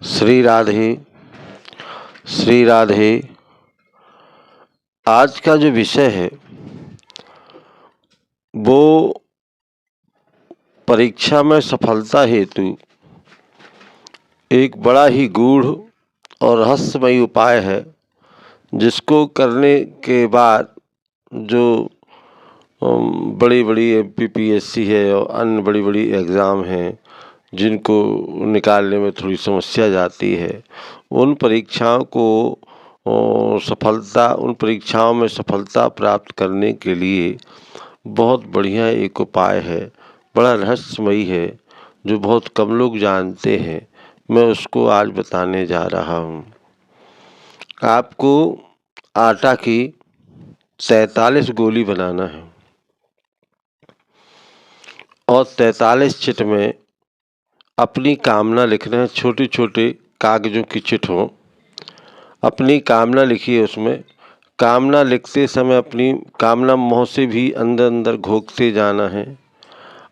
श्री राधे श्री राधे। आज का जो विषय है वो परीक्षा में सफलता हेतु एक बड़ा ही गूढ़ और रहस्यमयी उपाय है, जिसको करने के बाद जो बड़ी बड़ी MPPSC है और अन्य बड़ी बड़ी एग्ज़ाम हैं जिनको निकालने में थोड़ी समस्या जाती है, उन परीक्षाओं में सफलता प्राप्त करने के लिए बहुत बढ़िया एक उपाय है, बड़ा रहस्यमयी है, जो बहुत कम लोग जानते हैं। मैं उसको आज बताने जा रहा हूँ। आपको आटा की 43 गोली बनाना है और 43 चिट में अपनी कामना लिखना है। छोटे छोटे कागज़ों की चिट हो, अपनी कामना लिखिए। उसमें कामना लिखते समय अपनी कामना मुँह से भी अंदर अंदर घोंकते जाना है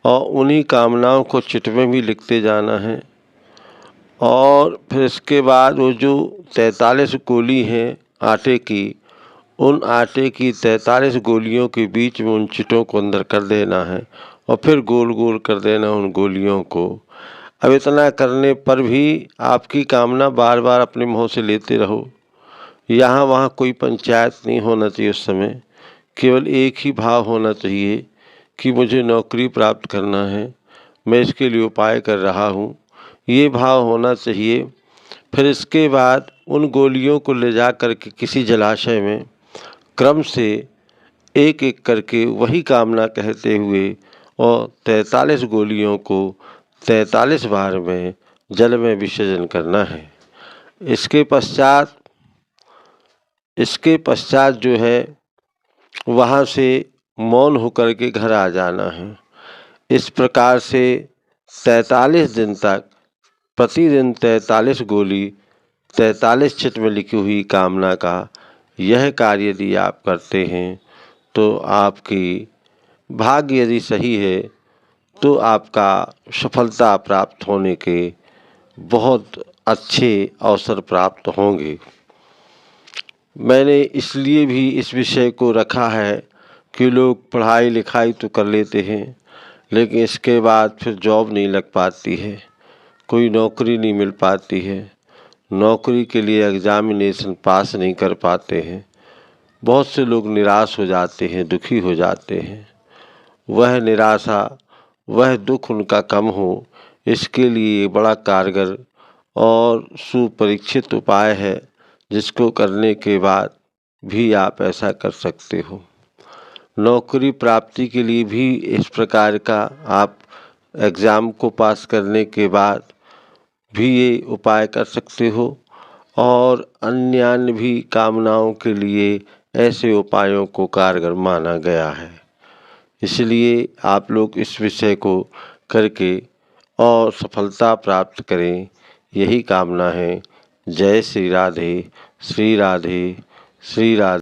और उन्हीं कामनाओं को चिट में भी लिखते जाना है। और फिर इसके बाद वो जो 43 गोली हैं आटे की, उन आटे की 43 गोलियों के बीच में उन चिटों को अंदर कर देना है और फिर गोल गोल कर देना उन गोलियों को। अब इतना करने पर भी आपकी कामना बार बार अपने मुँह से लेते रहो। यहाँ वहाँ कोई पंचायत नहीं होना चाहिए। उस समय केवल एक ही भाव होना चाहिए कि मुझे नौकरी प्राप्त करना है, मैं इसके लिए उपाय कर रहा हूँ, ये भाव होना चाहिए। फिर इसके बाद उन गोलियों को ले जा कर के किसी जलाशय में क्रम से एक एक करके वही कामना कहते हुए और 43 गोलियों को 43 बार में जल में विसर्जन करना है। इसके पश्चात जो है वहाँ से मौन होकर के घर आ जाना है। इस प्रकार से 43 दिन तक प्रतिदिन 43 गोली 43 चिट में लिखी हुई कामना का यह कार्य यदि आप करते हैं तो आपकी भाग्य यदि सही है तो आपका सफलता प्राप्त होने के बहुत अच्छे अवसर प्राप्त होंगे। मैंने इसलिए भी इस विषय को रखा है कि लोग पढ़ाई लिखाई तो कर लेते हैं, लेकिन इसके बाद फिर जॉब नहीं लग पाती है, कोई नौकरी नहीं मिल पाती है, नौकरी के लिए एग्जामिनेशन पास नहीं कर पाते हैं। बहुत से लोग निराश हो जाते हैं, दुखी हो जाते हैं। वह निराशा, वह दुख उनका कम हो, इसके लिए बड़ा कारगर और सुपरीक्षित उपाय है, जिसको करने के बाद भी आप ऐसा कर सकते हो। नौकरी प्राप्ति के लिए भी इस प्रकार का आप एग्ज़ाम को पास करने के बाद भी ये उपाय कर सकते हो और अन्य भी कामनाओं के लिए ऐसे उपायों को कारगर माना गया है। इसलिए आप लोग इस विषय को करके और सफलता प्राप्त करें, यही कामना है। जय श्री राधे श्री राधे श्री राधे।